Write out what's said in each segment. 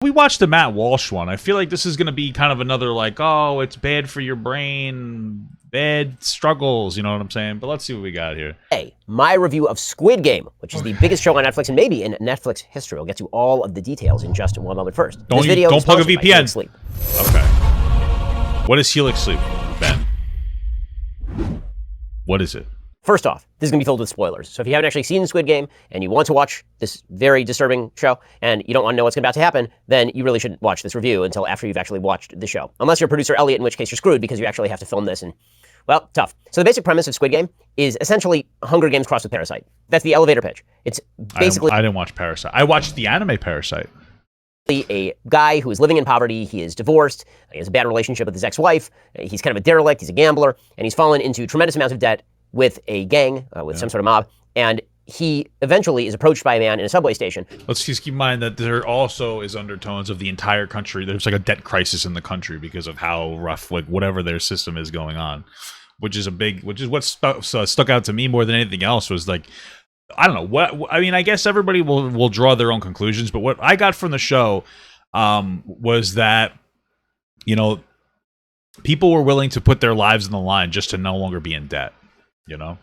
We watched the Matt Walsh one. I feel like this is going to be kind of another like, oh, it's bad for your brain, bad struggles, you know what I'm saying? But let's see what we got here. Hey, my review of Squid Game, which is the biggest show on Netflix and maybe in Netflix history. I'll get to all of the details in just one moment. First, Don't plug a VPN. Sleep. Okay. What is Helix Sleep, Ben? What is it? First off, this is going to be filled with spoilers. So if you haven't actually seen Squid Game and you want to watch this very disturbing show and you don't want to know what's about to happen, then you really shouldn't watch this review until after you've actually watched the show. Unless you're producer Elliot, in which case you're screwed because you actually have to film this and, well, tough. So the basic premise of Squid Game is essentially Hunger Games crossed with Parasite. That's the elevator pitch. It's basically... I didn't watch Parasite. I watched the anime Parasite. A guy who is living in poverty. He is divorced. He has a bad relationship with his ex-wife. He's kind of a derelict. He's a gambler. And he's fallen into tremendous amounts of debt with a gang, with some sort of mob, and he eventually is approached by a man in a subway station. Let's just keep in mind that there also is undertones of the entire country. There's like a debt crisis in the country because of how rough, like whatever their system is going on, which is what stuck out to me more than anything else was like, I don't know what, I mean, I guess everybody will draw their own conclusions, but what I got from the show was that, you know, people were willing to put their lives on the line just to no longer be in debt. You know,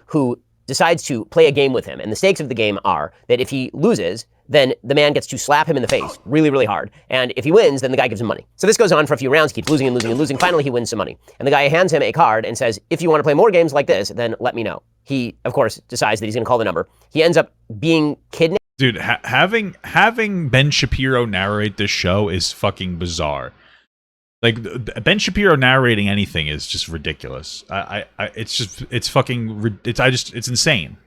who decides to play a game with him. And the stakes of the game are that if he loses, then the man gets to slap him in the face really, really hard. And if he wins, then the guy gives him money. So this goes on for a few rounds, keeps losing and losing and losing. Finally, he wins some money. And the guy hands him a card and says, if you want to play more games like this, then let me know. He, of course, decides that he's going to call the number. He ends up being kidnapped. Dude, having Ben Shapiro narrate this show is fucking bizarre. Like, Ben Shapiro narrating anything is just ridiculous. It's insane.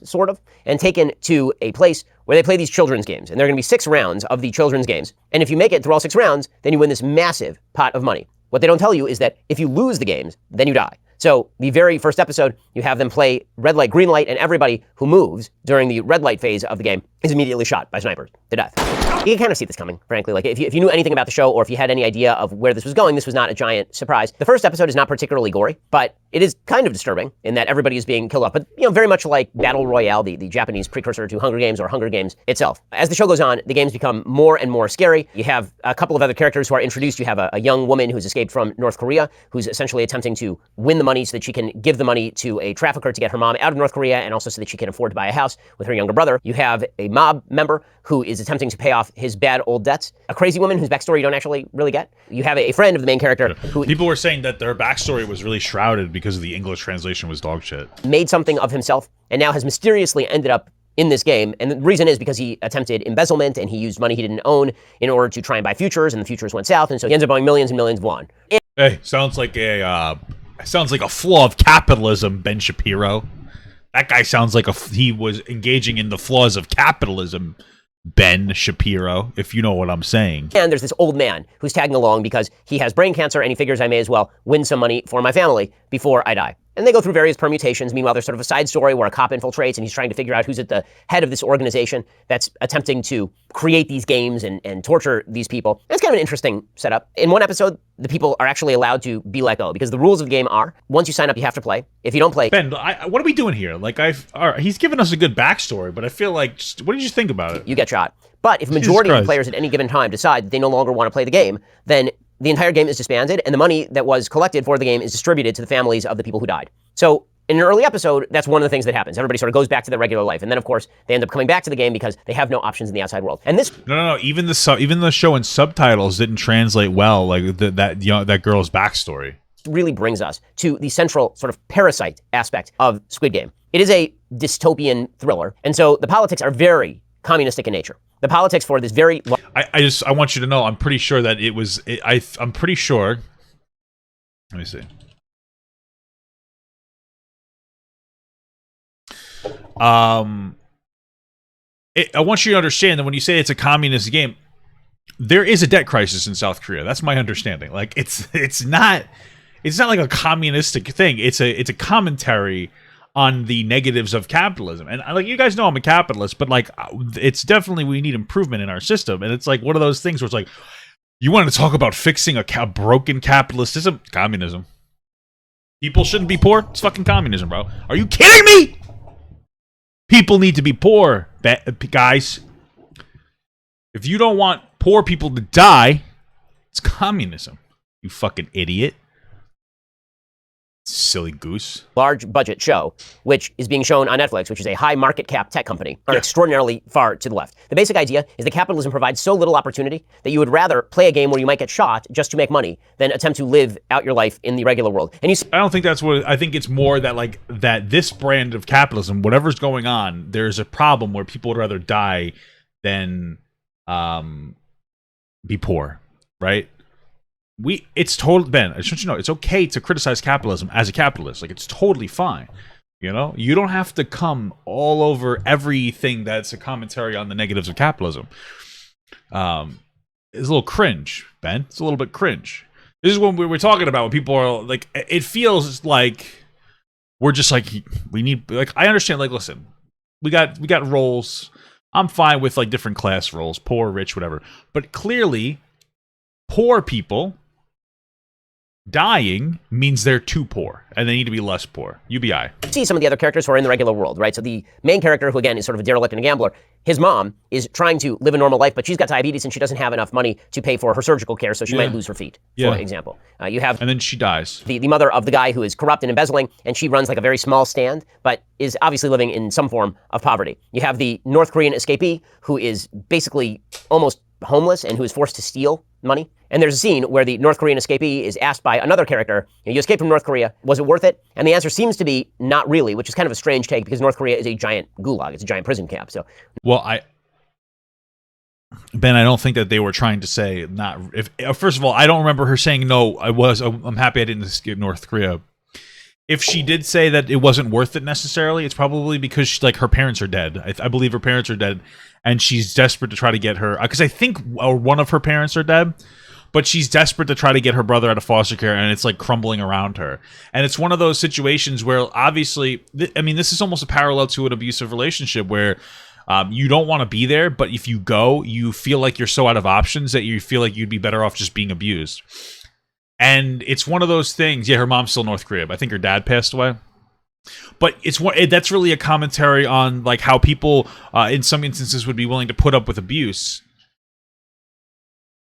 Sort of, and taken to a place where they play these children's games. And there are going to be 6 rounds of the children's games. And if you make it through all 6 rounds, then you win this massive pot of money. What they don't tell you is that if you lose the games, then you die. So the very first episode, you have them play red light, green light, and everybody who moves during the red light phase of the game is immediately shot by snipers to death. You can kind of see this coming, frankly. Like, if you knew anything about the show or if you had any idea of where this was going, this was not a giant surprise. The first episode is not particularly gory, but it is kind of disturbing in that everybody is being killed off. But, you know, very much like Battle Royale, the Japanese precursor to Hunger Games or Hunger Games itself. As the show goes on, the games become more and more scary. You have a couple of other characters who are introduced. You have a young woman who's escaped from North Korea, who's essentially attempting to win the money so that she can give the money to a trafficker to get her mom out of North Korea and also so that she can afford to buy a house with her younger brother. You have a mob member who is attempting to pay off his bad old debts. A crazy woman whose backstory you don't actually really get. You have a friend of the main character who... People were saying that their backstory was really shrouded because the English translation was dog shit. Made something of himself and now has mysteriously ended up in this game. And the reason is because he attempted embezzlement and he used money he didn't own in order to try and buy futures, and the futures went south, and so he ends up buying millions and millions of won. Hey, sounds like a flaw of capitalism, Ben Shapiro. That guy sounds like he was engaging in the flaws of capitalism, Ben Shapiro, if you know what I'm saying. And there's this old man who's tagging along because he has brain cancer and he figures I may as well win some money for my family before I die. And they go through various permutations. Meanwhile, there's sort of a side story where a cop infiltrates and he's trying to figure out who's at the head of this organization that's attempting to create these games and torture these people. And it's kind of an interesting setup. In one episode, the people are actually allowed to be let go because the rules of the game are, once you sign up, you have to play. If you don't play... Ben, what are we doing here? Like, he's given us a good backstory, but I feel like, what did you think about it? You get shot. But if a majority of the players at any given time decide that they no longer want to play the game, then the entire game is disbanded, and the money that was collected for the game is distributed to the families of the people who died. So in an early episode, that's one of the things that happens. Everybody sort of goes back to their regular life, and then of course they end up coming back to the game because they have no options in the outside world. And this no, even the show and subtitles didn't translate well, like that girl's backstory. Really brings us to the central sort of parasite aspect of Squid Game. It is a dystopian thriller, and so the politics are very communistic in nature. The politics for this very... I want you to know, I'm pretty sure that I'm pretty sure... Let me see. I want you to understand that when you say it's a communist game, there is a debt crisis in South Korea. That's my understanding. Like, it's not like a communistic thing. It's a commentary on the negatives of capitalism. And like, you guys know I'm a capitalist, but like, it's definitely, we need improvement in our system. And it's like one of those things where it's like, you want to talk about fixing a broken capitalist system? Communism. People shouldn't be poor? It's fucking communism, bro. Are you kidding me? People need to be poor, guys. If you don't want poor people to die, it's communism. You fucking idiot. Silly goose. Large budget show, which is being shown on Netflix, which is a high market cap tech company, are extraordinarily far to the left. The basic idea is that capitalism provides so little opportunity that you would rather play a game where you might get shot just to make money than attempt to live out your life in the regular world. And I don't think that's what, I think it's more that like that this brand of capitalism, whatever's going on, there's a problem where people would rather die than be poor, right? It's total, Ben, I just want you to know, it's okay to criticize capitalism as a capitalist. Like, it's totally fine. You know, you don't have to come all over everything that's a commentary on the negatives of capitalism. It's a little cringe, Ben. It's a little bit cringe. This is what we were talking about when people are like, it feels like we're just like, we need, like, I understand, like, listen, we got roles. I'm fine with like different class roles, poor, rich, whatever. But clearly, poor people dying means they're too poor and they need to be less poor. UBI. See some of the other characters who are in the regular world, right? So the main character, who again is sort of a derelict and a gambler, his mom is trying to live a normal life, but she's got diabetes and she doesn't have enough money to pay for her surgical care, so she might lose her feet, for example. You have, and then she dies. The mother of the guy who is corrupt and embezzling, and she runs like a very small stand, but is obviously living in some form of poverty. You have the North Korean escapee who is basically almost homeless and who is forced to steal money. And there's a scene where the North Korean escapee is asked by another character, you escaped from North Korea, was it worth it? And the answer seems to be not really, which is kind of a strange take because North Korea is a giant gulag. It's a giant prison camp. So, well, Ben, I don't think that they were trying to say not. If first of all, I don't remember her saying no. I'm happy I didn't escape North Korea. If she did say that it wasn't worth it necessarily, it's probably because like her parents are dead. I believe her parents are dead, and she's desperate to try to get her. Because I think one of her parents are dead, but she's desperate to try to get her brother out of foster care, and it's like crumbling around her. And it's one of those situations where obviously, I mean, this is almost a parallel to an abusive relationship where you don't want to be there, but if you go, you feel like you're so out of options that you feel like you'd be better off just being abused. And it's one of those things. Yeah, her mom's still North Korea, but I think her dad passed away. But that's really a commentary on like how people, in some instances, would be willing to put up with abuse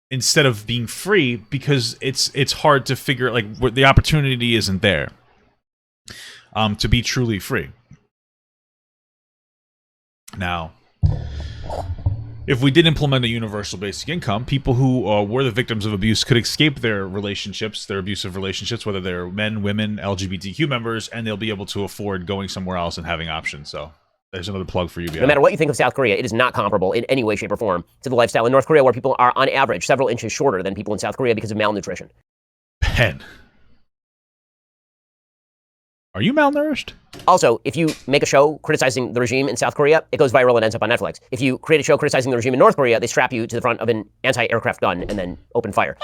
instead of being free because it's hard to figure like the opportunity isn't there to be truly free. Now, if we did implement a universal basic income, people who were the victims of abuse could escape their relationships, their abusive relationships, whether they're men, women, LGBTQ members, and they'll be able to afford going somewhere else and having options. So there's another plug for you. No matter what you think of South Korea, it is not comparable in any way, shape, or form to the lifestyle in North Korea, where people are, on average, several inches shorter than people in South Korea because of malnutrition. Ben, are you malnourished? Also, if you make a show criticizing the regime in South Korea, it goes viral and ends up on Netflix. If you create a show criticizing the regime in North Korea, they strap you to the front of an anti-aircraft gun and then open fire.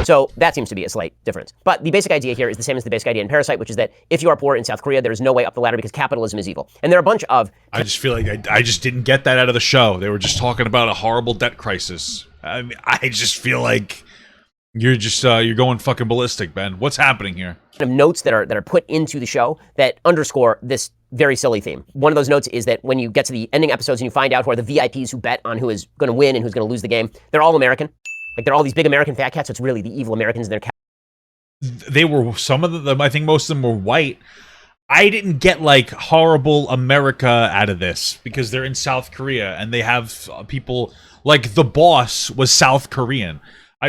So that seems to be a slight difference. But the basic idea here is the same as the basic idea in Parasite, which is that if you are poor in South Korea, there is no way up the ladder because capitalism is evil. And there are a bunch of... I just feel like I just didn't get that out of the show. They were just talking about a horrible debt crisis. I mean, I just feel like you're just you're going fucking ballistic, Ben. What's happening here? Notes that are put into the show that underscore this very silly theme. One of those notes is that when you get to the ending episodes and you find out who are the VIPs who bet on who is going to win and who's going to lose the game, they're all American. Like, they're all these big American fat cats, so it's really the evil Americans in their They were, some of them, I think most of them were white. I didn't get, like, horrible America out of this because they're in South Korea and they have people, like, the boss was South Korean.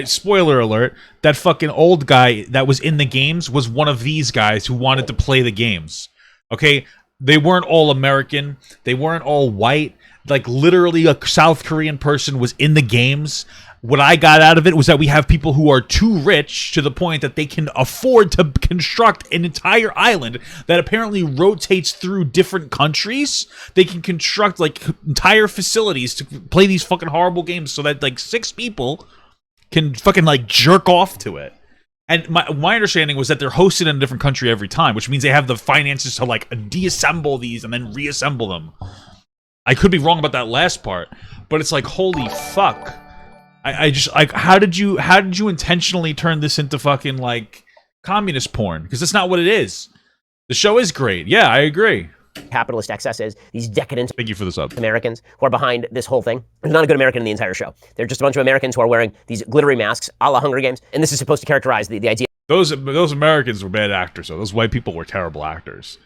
Spoiler alert, that fucking old guy that was in the games was one of these guys who wanted to play the games. Okay? They weren't all American. They weren't all white. Like, literally a South Korean person was in the games. What I got out of it was that we have people who are too rich to the point that they can afford to construct an entire island that apparently rotates through different countries. They can construct, like, entire facilities to play these fucking horrible games so that, like, 6 people can fucking, like, jerk off to it. And my understanding was that they're hosted in a different country every time, which means they have the finances to, like, deassemble these and then reassemble them. I could be wrong about that last part, but it's like, holy fuck. I just, like, how did you intentionally turn this into fucking, like, communist porn? Because that's not what it is. The show is great. Yeah, I agree. capitalist excesses, these decadent Thank you for the sub. Americans who are behind this whole thing. There's not a good American in the entire show. They're just a bunch of Americans who are wearing these glittery masks a la Hunger Games. And this is supposed to characterize the idea. Those Americans were bad actors, though. Those white people were terrible actors.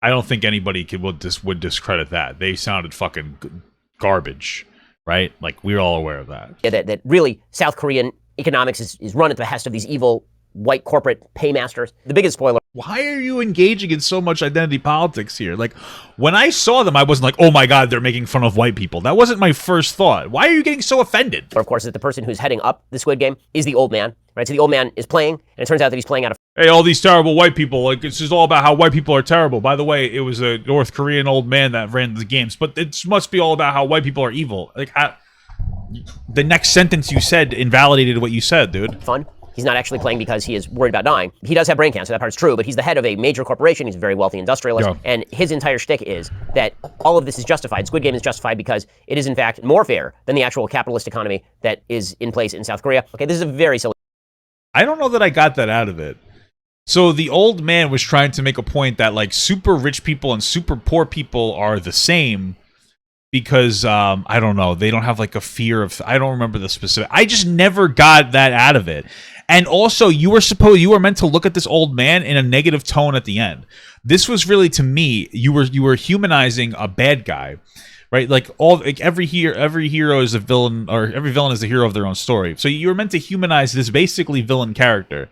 I don't think anybody would discredit that. They sounded fucking garbage, right? Like, we're all aware of that. Yeah, that really South Korean economics is run at the behest of these evil white corporate paymasters. The biggest spoiler. Why are you engaging in so much identity politics here? Like, when I saw them, I wasn't like, oh my god, they're making fun of white people. That wasn't my first thought. Why are you getting so offended? Of course, that the person who's heading up the Squid Game is the old man, right? So the old man is playing, and it turns out that he's playing out of... Hey, all these terrible white people. Like, it's just all about how white people are terrible. By the way, it was a North Korean old man that ran the games, but it must be all about how white people are evil. Like, the next sentence you said invalidated what you said, dude. Fun. He's not actually playing because he is worried about dying. He does have brain cancer, that part's true, but he's the head of a major corporation. He's a very wealthy industrialist, and his entire shtick is that all of this is justified. Squid Game is justified because it is, in fact, more fair than the actual capitalist economy that is in place in South Korea. Okay, this is a very silly... I don't know that I got that out of it. So the old man was trying to make a point that, like, super rich people and super poor people are the same because, I don't know, they don't have, like, a fear of... I don't remember the specific... I just never got that out of it. And also, you were meant to look at this old man in a negative tone at the end. This was really, to me, you were humanizing a bad guy, right? Like every hero is a villain, or every villain is the hero of their own story. So you were meant to humanize this basically villain character.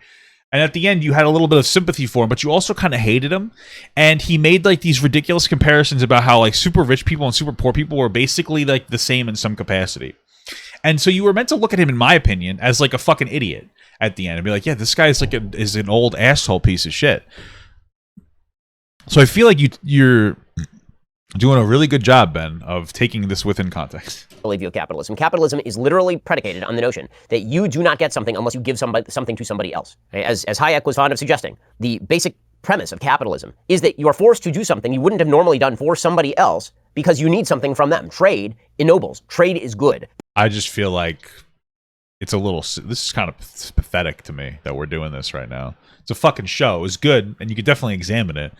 And at the end, you had a little bit of sympathy for him, but you also kind of hated him. And he made like these ridiculous comparisons about how like super rich people and super poor people were basically like the same in some capacity. And so you were meant to look at him, in my opinion, as like a fucking idiot at the end and be like, yeah, this guy is like is an old asshole piece of shit. So I feel like you're doing a really good job, Ben, of taking this within context. View of capitalism. Capitalism is literally predicated on the notion that you do not get something unless you give something to somebody else. As Hayek was fond of suggesting, the basic premise of capitalism is that you are forced to do something you wouldn't have normally done for somebody else because you need something from them. Trade ennobles. Trade is good. I just feel like it's a little... This is kind of pathetic to me that we're doing this right now. It's a fucking show. It's good, and you could definitely examine it.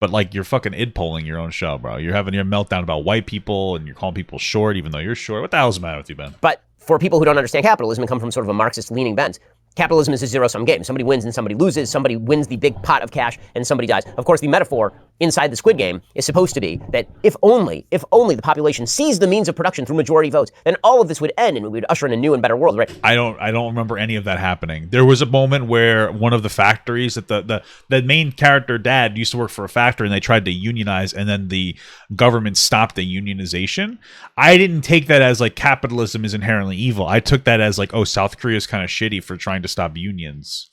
But, like, you're fucking id-polling your own show, bro. You're having your meltdown about white people, and you're calling people short, even though you're short. What the hell's the matter with you, Ben? But for people who don't understand capitalism and come from sort of a Marxist-leaning bent, capitalism is a zero-sum game. Somebody wins and somebody loses. Somebody wins the big pot of cash and somebody dies. Of course, the metaphor inside the Squid Game is supposed to be that if only the population sees the means of production through majority votes, then all of this would end and we would usher in a new and better world, right? I don't remember any of that happening. There was a moment where one of the factories that the main character dad used to work for a factory and they tried to unionize and then the government stopped the unionization. I didn't take that as like capitalism is inherently evil. I took that as like, oh, South Korea is kind of shitty for trying to stop unions.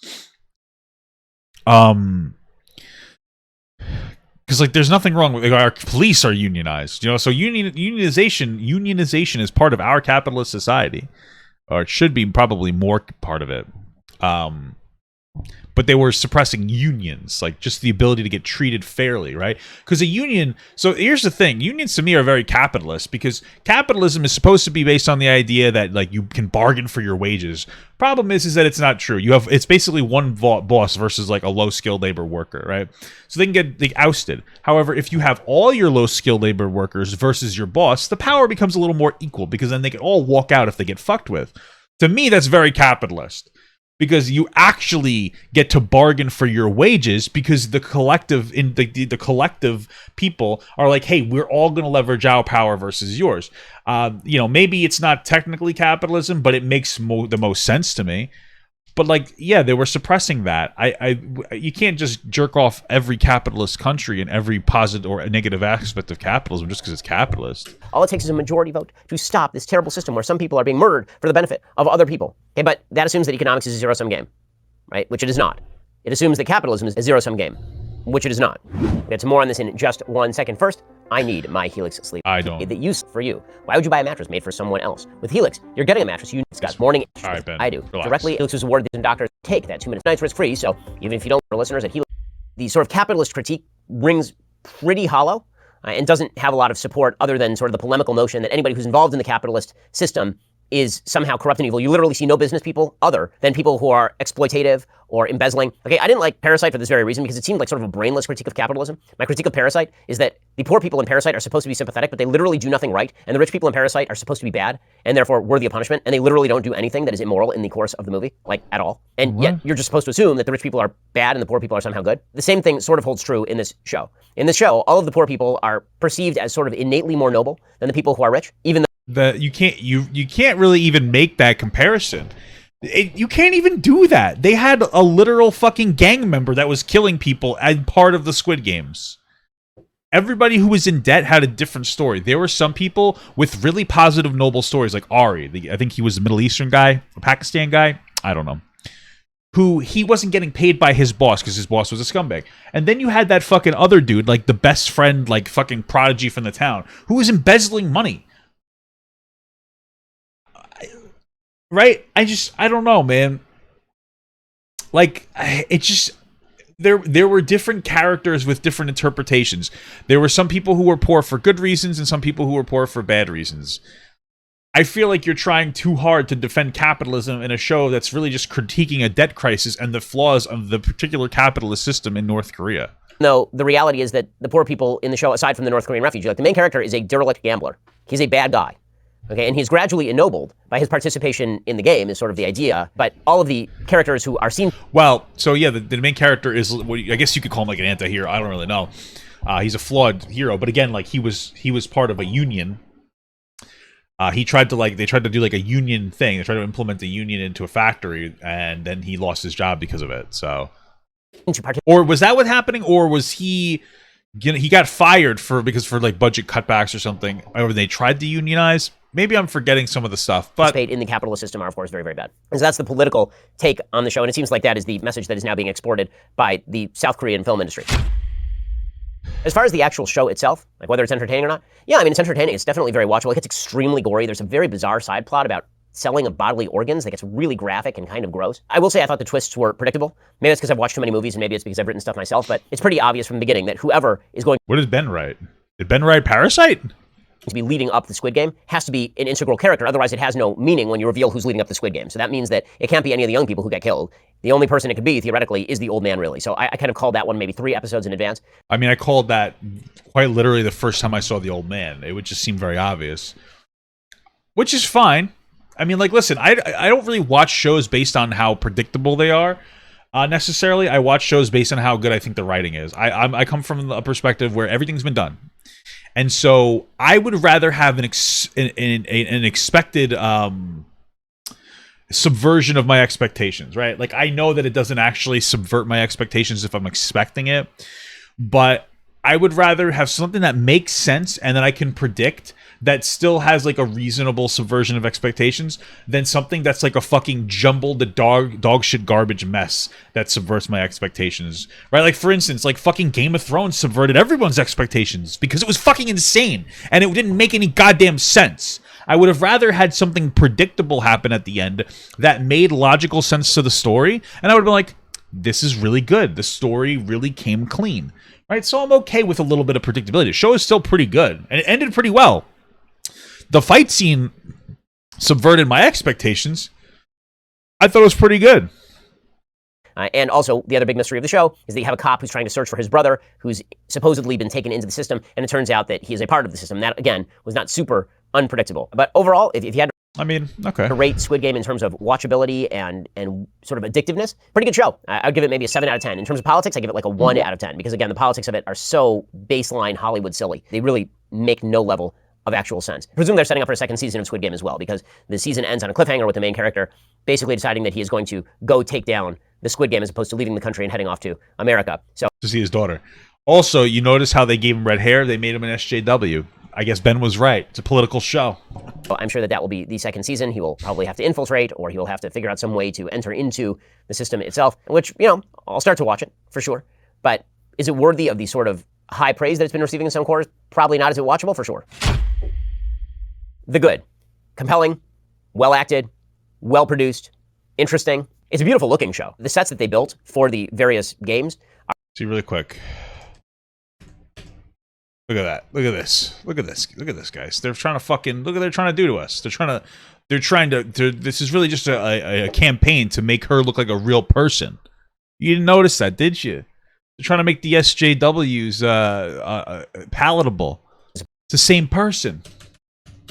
Because like there's nothing wrong with like, our police are unionized, you know. So unionization is part of our capitalist society, or it should be probably more part of it. But they were suppressing unions, like just the ability to get treated fairly, right? Because a union... So here's the thing. Unions to me are very capitalist because capitalism is supposed to be based on the idea that like you can bargain for your wages. Problem is that it's not true. It's basically one boss versus like a low-skilled labor worker, right? So they can get ousted. However, if you have all your low-skilled labor workers versus your boss, the power becomes a little more equal because then they can all walk out if they get fucked with. To me, that's very capitalist. Because you actually get to bargain for your wages because the collective the collective people are like, hey, we're all going to leverage our power versus yours. You know, maybe it's not technically capitalism, but it makes the most sense to me. But like, yeah, they were suppressing that. You can't just jerk off every capitalist country and every positive or negative aspect of capitalism just because it's capitalist. All it takes is a majority vote to stop this terrible system where some people are being murdered for the benefit of other people. Okay, but that assumes that economics is a zero-sum game, right? Which it is not. It assumes that capitalism is a zero-sum game, which it is not. We'll get to more on this in just 1 second. First, I need my Helix sleep. I don't. The use for you. Why would you buy a mattress made for someone else? With Helix, you're getting a mattress it's got morning. All right, Ben. I do. Relax. Directly, Helix was awarded and doctors take that 2 minutes nights risk-free. So even if you don't, for listeners at Helix, the sort of capitalist critique rings pretty hollow and doesn't have a lot of support other than sort of the polemical notion that anybody who's involved in the capitalist system is somehow corrupt and evil. You literally see no business people other than people who are exploitative or embezzling. Okay, I didn't like Parasite for this very reason because it seemed like sort of a brainless critique of capitalism. My critique of Parasite is that the poor people in Parasite are supposed to be sympathetic, but they literally do nothing right, and the rich people in Parasite are supposed to be bad and therefore worthy of punishment, and they literally don't do anything that is immoral in the course of the movie, like at all. And yet you're just supposed to assume that the rich people are bad and the poor people are somehow good. The same thing sort of holds true in this show. In this show, all of the poor people are perceived as sort of innately more noble than the people who are rich, even though you can't really even make that comparison. You can't even do that. They had a literal fucking gang member that was killing people as part of the Squid Games. Everybody who was in debt had a different story. There were some people with really positive, noble stories, like Ari. I think he was a Middle Eastern guy, a Pakistan guy. I don't know. Who he wasn't getting paid by his boss because his boss was a scumbag. And then you had that fucking other dude, like the best friend, like fucking prodigy from the town, who was embezzling money. Right? I don't know, man. Like, it just, there were different characters with different interpretations. There were some people who were poor for good reasons and some people who were poor for bad reasons. I feel like you're trying too hard to defend capitalism in a show that's really just critiquing a debt crisis and the flaws of the particular capitalist system in North Korea. No, the reality is that the poor people in the show, aside from the North Korean refugee, like the main character is a derelict gambler. He's a bad guy. Okay, and he's gradually ennobled by his participation in the game is sort of the idea, but all of the characters who are seen... Well, so yeah, the main character is, I guess you could call him like an anti-hero, I don't really know. He's a flawed hero, but again, like he was part of a union. They tried to do like a union thing. They tried to implement a union into a factory, and then he lost his job because of it, so... Or was that what happening, or was he got fired for like budget cutbacks or something, or they tried to unionize? Maybe I'm forgetting some of the stuff, but in the capitalist system are, of course, very, very bad. And so that's the political take on the show, and it seems like that is the message that is now being exported by the South Korean film industry. As far as the actual show itself, like whether it's entertaining or not, yeah, I mean, it's entertaining. It's definitely very watchable. It gets extremely gory. There's a very bizarre side plot about selling of bodily organs that gets really graphic and kind of gross. I will say I thought the twists were predictable. Maybe it's because I've watched too many movies, and maybe it's because I've written stuff myself, but it's pretty obvious from the beginning that whoever is going... What did Ben write? Did Ben write Parasite? ...to be leading up the Squid Game has to be an integral character. Otherwise, it has no meaning when you reveal who's leading up the Squid Game. So that means that it can't be any of the young people who get killed. The only person it could be, theoretically, is the old man, really. So I kind of called that one maybe 3 episodes in advance. I mean, I called that quite literally the first time I saw the old man. It would just seem very obvious. Which is fine. I mean, like, listen, I don't really watch shows based on how predictable they are, necessarily. I watch shows based on how good I think the writing is. I come from a perspective where everything's been done. And so I would rather have an expected subversion of my expectations, right? Like, I know that it doesn't actually subvert my expectations if I'm expecting it, but I would rather have something that makes sense and that I can predict that still has like a reasonable subversion of expectations than something that's like a fucking jumbled dog shit garbage mess that subverts my expectations, right? Like, for instance, like fucking Game of Thrones subverted everyone's expectations because it was fucking insane and it didn't make any goddamn sense. I would have rather had something predictable happen at the end that made logical sense to the story, and I would have been like, this is really good. The story really came clean, right? So I'm okay with a little bit of predictability. The show is still pretty good, and it ended pretty well. The fight scene subverted my expectations. I thought it was pretty good. And also, the other big mystery of the show is that you have a cop who's trying to search for his brother, who's supposedly been taken into the system, and it turns out that he is a part of the system. That, again, was not super unpredictable. But overall, if you had to rate Squid Game in terms of watchability and sort of addictiveness, pretty good show. I'd give it maybe a 7 out of 10. In terms of politics, I give it like a 1 out of 10, because, again, the politics of it are so baseline Hollywood silly. They really make no level of actual sense. I presume they're setting up for a second season of Squid Game as well, because the season ends on a cliffhanger with the main character basically deciding that he is going to go take down the Squid Game as opposed to leaving the country and heading off to America. So to see his daughter. Also, you notice how they gave him red hair? They made him an SJW. I guess Ben was right. It's a political show. I'm sure that will be the second season. He will probably have to infiltrate, or he will have to figure out some way to enter into the system itself, which, I'll start to watch it, for sure. But is it worthy of the sort of high praise that it's been receiving in some quarters? Probably not. Is it watchable? For sure. The Good. Compelling, well-acted, well-produced, interesting. It's a beautiful looking show. The sets that they built for the various games are... See, really quick. Look at that. Look at this. Look at this. Look at this, guys. They're trying to fucking... Look what they're trying to do to us. They're trying to they're trying to this is really just a campaign to make her look like a real person. You didn't notice that, did you? They're trying to make the SJWs palatable. It's the same person.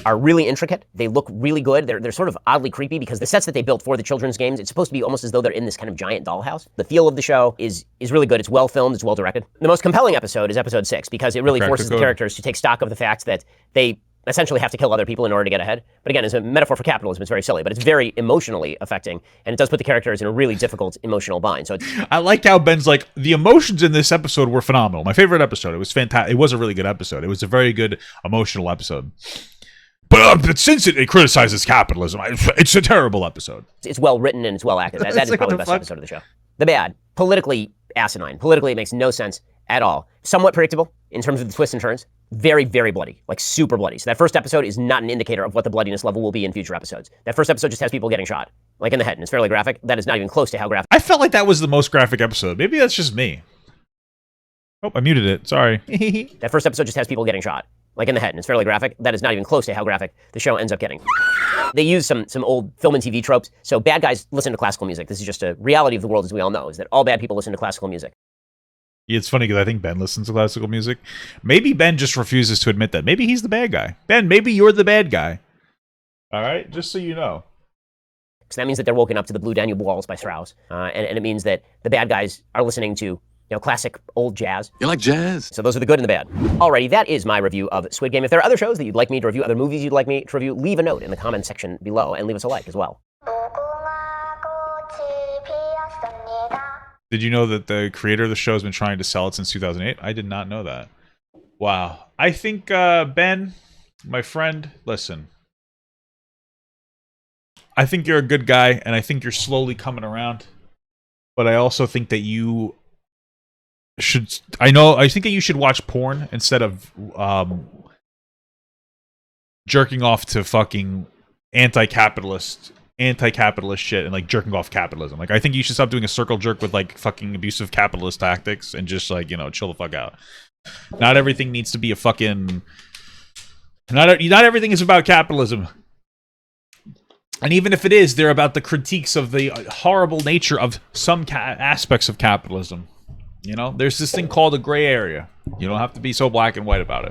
Are really intricate. They look really good. They're sort of oddly creepy because the sets that they built for the children's games, it's supposed to be almost as though they're in this kind of giant dollhouse. The feel of the show is really good. It's well filmed. It's well directed. The most compelling episode is episode 6 because it really forces the characters to take stock of the fact that they essentially have to kill other people in order to get ahead. But again, as a metaphor for capitalism, it's very silly, but it's very emotionally affecting, and it does put the characters in a really difficult emotional bind. So I like how Ben's like, the emotions in this episode were phenomenal. My favorite episode. It was fantastic. It was a really good episode. It was a very good emotional episode. But since it criticizes capitalism, it's a terrible episode. It's well written and it's well acted. That is probably the best episode of the show. The bad, politically asinine. Politically, it makes no sense at all. Somewhat predictable in terms of the twists and turns. Very, very bloody, like super bloody. So that first episode is not an indicator of what the bloodiness level will be in future episodes. That first episode just has people getting shot, like in the head, and it's fairly graphic. That is not even close to how graphic. I felt like that was the most graphic episode. Maybe that's just me. Oh, I muted it. Sorry. That first episode just has people getting shot, like in the head, and it's fairly graphic. That is not even close to how graphic the show ends up getting. They use some old film and TV tropes. So bad guys listen to classical music. This is just a reality of the world, as we all know, is that all bad people listen to classical music. It's funny because I think Ben listens to classical music. Maybe Ben just refuses to admit that. Maybe he's the bad guy. Ben, maybe you're the bad guy. All right? Just so you know. So that means that they're woken up to the Blue Danube Waltz by Strauss. And it means that the bad guys are listening to classic old jazz. You like jazz? So those are the good and the bad. Alrighty, that is my review of Squid Game. If there are other shows that you'd like me to review, other movies you'd like me to review, leave a note in the comment section below and leave us a like as well. Did you know that the creator of the show has been trying to sell it since 2008? I did not know that. Wow. I think, Ben, my friend, listen. I think you're a good guy, and I think you're slowly coming around. But I also think that you should... I think that you should watch porn instead of jerking off to fucking anti-capitalist shit and like jerking off capitalism. Like, I think you should stop doing a circle jerk with like fucking abusive capitalist tactics and just like, chill the fuck out. Not everything needs to be a fucking... Not everything is about capitalism. And even if it is, they're about the critiques of the horrible nature of some aspects of capitalism. There's this thing called a gray area. You don't have to be so black and white about it.